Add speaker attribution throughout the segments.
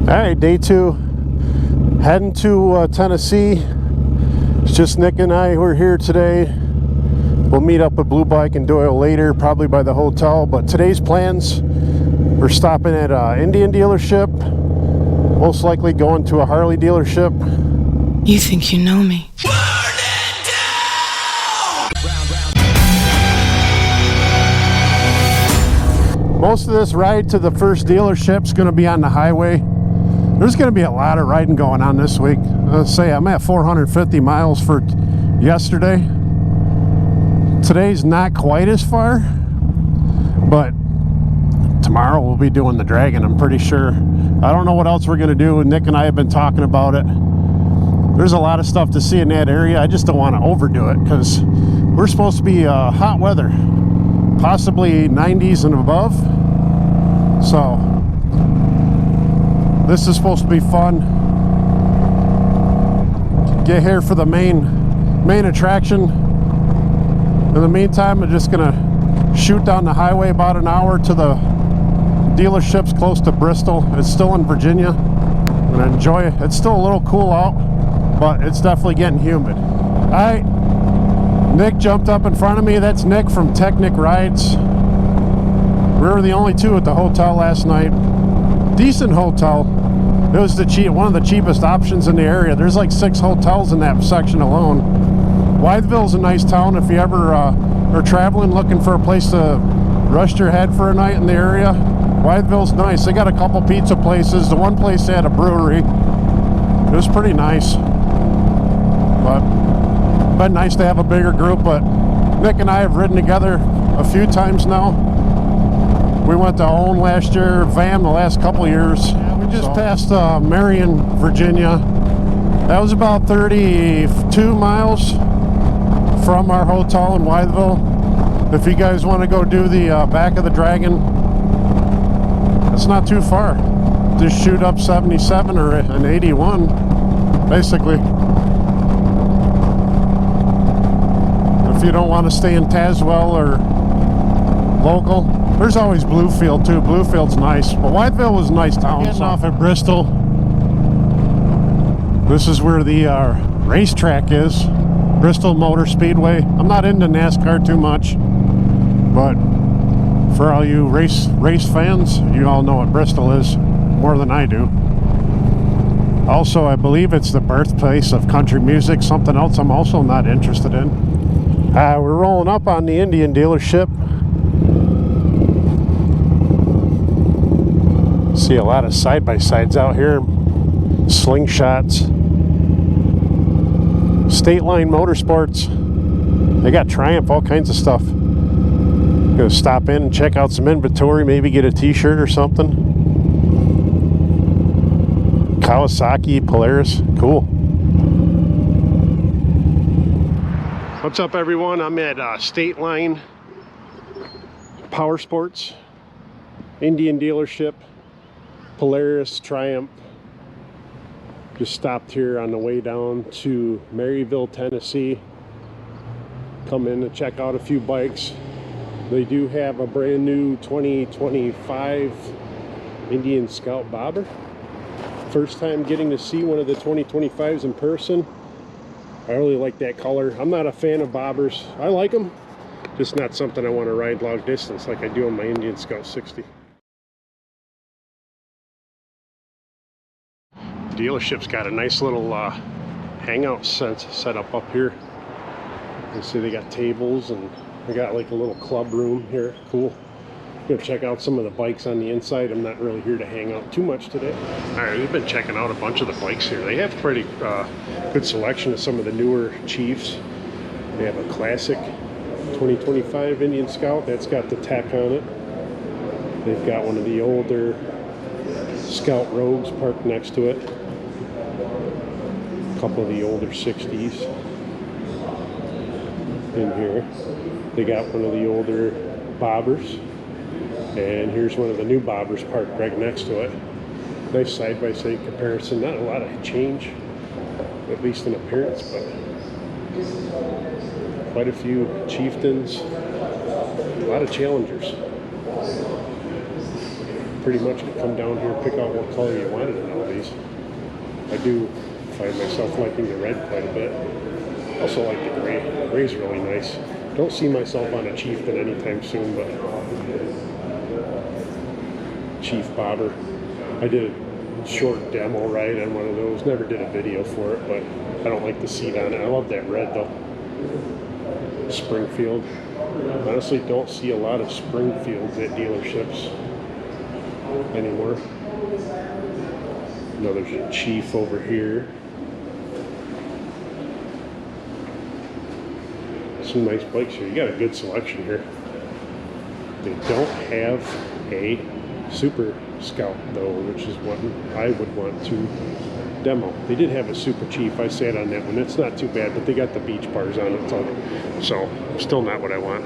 Speaker 1: Alright, day 2. Heading to Tennessee. It's just Nick and I who are here today. We'll meet up with Blue Bike and Doyle later, probably by the hotel. But today's plans, we're stopping at an Indian dealership. Most likely going to a Harley dealership.
Speaker 2: You think you know me?
Speaker 1: Most of this ride to the first dealership is going to be on the highway. There's going to be a lot of riding going on this week. Let's say I'm at 450 miles for yesterday. Today's not quite as far, but tomorrow we'll be doing the Dragon, I'm pretty sure. I don't know what else we're going to do. Nick and I have been talking about it. There's a lot of stuff to see in that area. I just don't want to overdo it because we're supposed to be hot weather, possibly 90s and above. So this is supposed to be fun. Get here for the main attraction. In the meantime, I'm just gonna shoot down the highway about an hour to the dealerships close to Bristol. It's still in Virginia. I'm gonna enjoy it. It's still a little cool out, but it's definitely getting humid. All right, Nick jumped up in front of me. That's Nick from TechNick Rides. We were the only two at the hotel last night. Decent hotel. It was one of the cheapest options in the area. There's like 6 hotels in that section alone. Wytheville's a nice town if you ever are traveling looking for a place to rest your head for a night in the area. Wytheville's nice. They got a couple pizza places. The one place had a brewery. It was pretty nice. But been nice to have a bigger group. But Nick and I have ridden together a few times now. We went to Owen last year, Van the last couple years. Yeah, we just passed Marion, Virginia. That was about 32 miles from our hotel in Wytheville. If you guys want to go do the back of the Dragon, it's not too far. Just shoot up 77 or an 81, basically. If you don't want to stay in Tazewell or local, there's always Bluefield too. Bluefield's nice, but Wytheville was a nice town. Getting off at Bristol. This is where the racetrack is. Bristol Motor Speedway. I'm not into NASCAR too much, but for all you race fans, you all know what Bristol is more than I do. Also, I believe it's the birthplace of country music, something else I'm also not interested in. We're rolling up on the Indian dealership. See a lot of side-by-sides out here, slingshots. Stateline Motorsports, they got Triumph, all kinds of stuff. Gonna stop in and check out some inventory, maybe get a t-shirt or something. Kawasaki, Polaris, cool. What's up everyone? I'm at Stateline Powersports, Indian dealership, Polaris, Triumph. Just stopped here on the way down to Maryville, Tennessee. Come in to check out a few bikes. They do have a brand new 2025 Indian Scout bobber. First time getting to see one of the 2025s in person. I really like that color. I'm not a fan of bobbers. I like them, just not something I want to ride long distance like I do on my Indian Scout 60. Dealership's got a nice little hangout set up here. You see they got tables and they got like a little club room here. Cool. Gonna check out some of the bikes on the inside. I'm not really here to hang out too much today. Alright, we've been checking out a bunch of the bikes here. They have pretty good selection of some of the newer Chiefs. They have a classic 2025 Indian Scout that's got the tech on it. They've got one of the older Scout Rogues parked next to it. A couple of the older 60s in here. They got one of the older bobbers. And here's one of the new bobbers parked right next to it. Nice side-by-side comparison. Not a lot of change, at least in appearance, but quite a few Chieftains, a lot of Challengers. Pretty much could come down here and pick out what color you wanted. nice. I do find myself liking the red quite a bit. Also like the gray. The gray's really nice. Don't see myself on a Chieftain anytime soon, but Chief Bobber. I did a short demo ride on one of those. Never did a video for it, but I don't like the seat on it. I love that red though. Springfield. Honestly, don't see a lot of Springfields at dealerships anymore. No, there's a Chief over here. Some nice bikes here. You got a good selection here. They don't have a Super Scout though, which is what I would want to demo. They did have a Super Chief. I sat on that one. It's not too bad, but they got the beach bars on it, so still not what I want.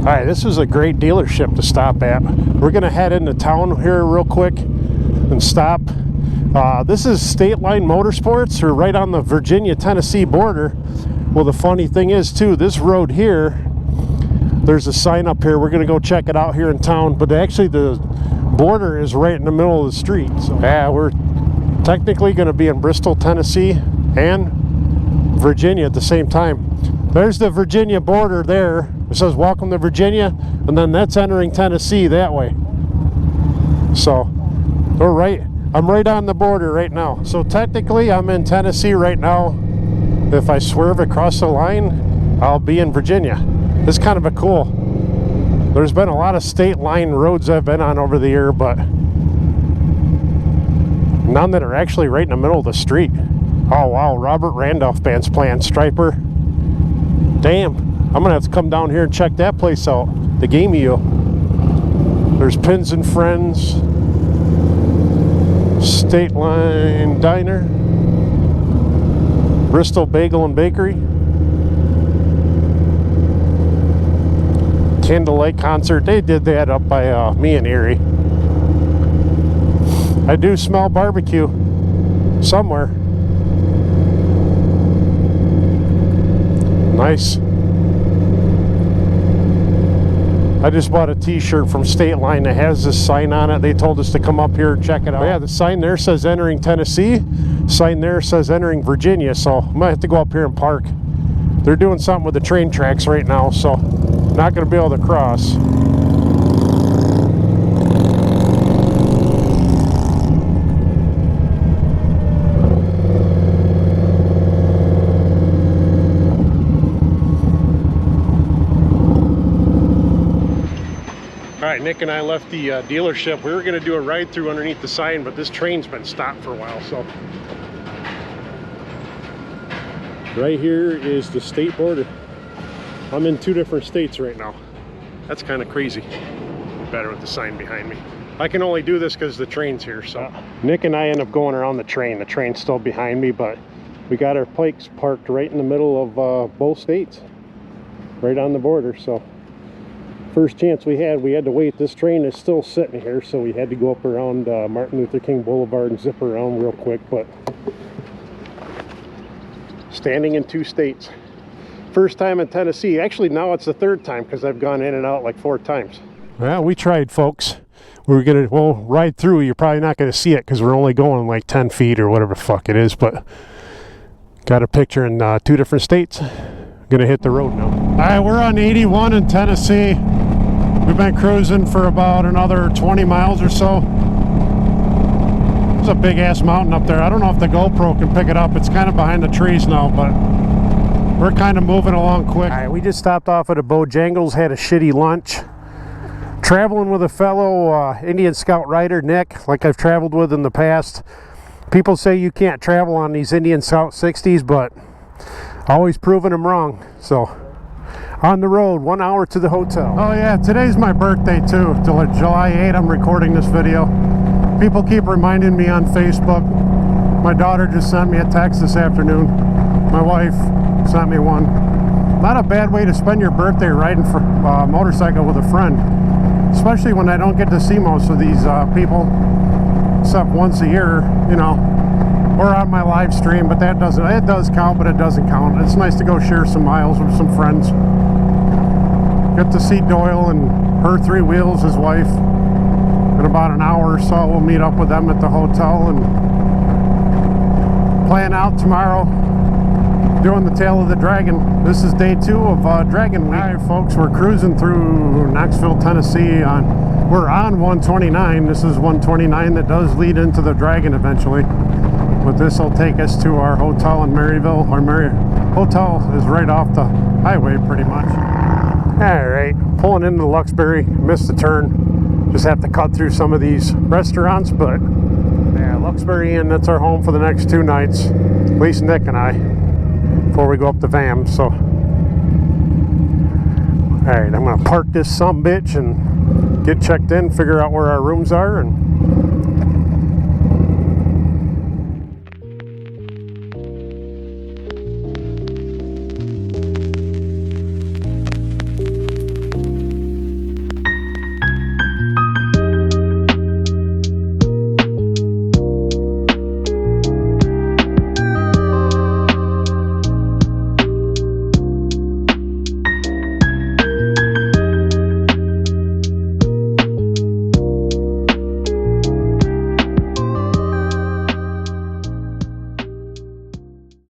Speaker 1: Alright, this is a great dealership to stop at. We're going to head into town here real quick and stop. This is Stateline Motorsports. We're right on the Virginia-Tennessee border. Well, the funny thing is, too, this road here, there's a sign up here. We're going to go check it out here in town. But actually, the border is right in the middle of the street. So, yeah, we're technically going to be in Bristol, Tennessee and Virginia at the same time. There's the Virginia border there. It says welcome to Virginia, and then that's entering Tennessee that way. So we're right, I'm right on the border right now. So technically I'm in Tennessee right now. If I swerve across the line, I'll be in Virginia. It's kind of a cool. There's been a lot of state line roads I've been on over the year, but none that are actually right in the middle of the street. Oh wow, Robert Randolph Band's playing Striper. Damn. I'm gonna have to come down here and check that place out. The Gameo. There's Pins and Friends, Stateline Diner, Bristol Bagel and Bakery, Candlelight Concert. They did that up by me and Erie. I do smell barbecue somewhere. Nice. I just bought a t-shirt from Stateline that has this sign on it. They told us to come up here and check it out. Yeah, the sign there says entering Tennessee. Sign there says entering Virginia. So I might have to go up here and park. They're doing something with the train tracks right now, so not going to be able to cross. Alright, Nick and I left the dealership. We were going to do a ride through underneath the sign, but this train's been stopped for a while, so. Right here is the state border. I'm in 2 different states right now. That's kind of crazy. Better with the sign behind me. I can only do this because the train's here, so. Nick and I end up going around the train. The train's still behind me, but we got our bikes parked right in the middle of both states. Right on the border, so. First chance we had to wait. This train is still sitting here, so we had to go up around Martin Luther King Boulevard and zip around real quick, but standing in 2 states. First time in Tennessee. Actually, now it's the 3rd time because I've gone in and out like 4 times. Well, we tried, folks. We were going to, well, ride through. You're probably not going to see it because we're only going like 10 feet or whatever the fuck it is, but got a picture in 2 different states. Gonna hit the road now. All right, we're on 81 in Tennessee. We've been cruising for about another 20 miles or so. There's a big ass mountain up there. I don't know if the GoPro can pick it up. It's kind of behind the trees now, but we're kind of moving along quick. All right, we just stopped off at a Bojangles, had a shitty lunch. Traveling with a fellow Indian Scout rider, Nick, like I've traveled with in the past. People say you can't travel on these Indian Scout 60s, but always proving them wrong. So on the road, 1 hour to the hotel. Oh yeah, today's my birthday too. July 8th, I'm recording this video. People keep reminding me on Facebook. My daughter just sent me a text this afternoon. My wife sent me one. Not a bad way to spend your birthday, riding for motorcycle with a friend. Especially when I don't get to see most of these people, except once a year, you know. or on my live stream, but that doesn't, it does count, but it doesn't count. It's nice to go share some miles with some friends. Get to see Doyle and her three wheels, his wife. In about an hour or so, we'll meet up with them at the hotel and plan out tomorrow, doing the Tail of the Dragon. This is day 2 of Dragon Week. All right, folks, we're cruising through Knoxville, Tennessee. We're on 129. This is 129 that does lead into the Dragon eventually. But this will take us to our hotel in Maryville. Our hotel is right off the highway, pretty much. All right, pulling into Luxbury. Missed the turn. Just have to cut through some of these restaurants, but yeah, Luxbury Inn, that's our home for the next 2 nights. At least Nick and I, before we go up to VAM. So, all right, I'm gonna park this sumbitch and get checked in, figure out where our rooms are, and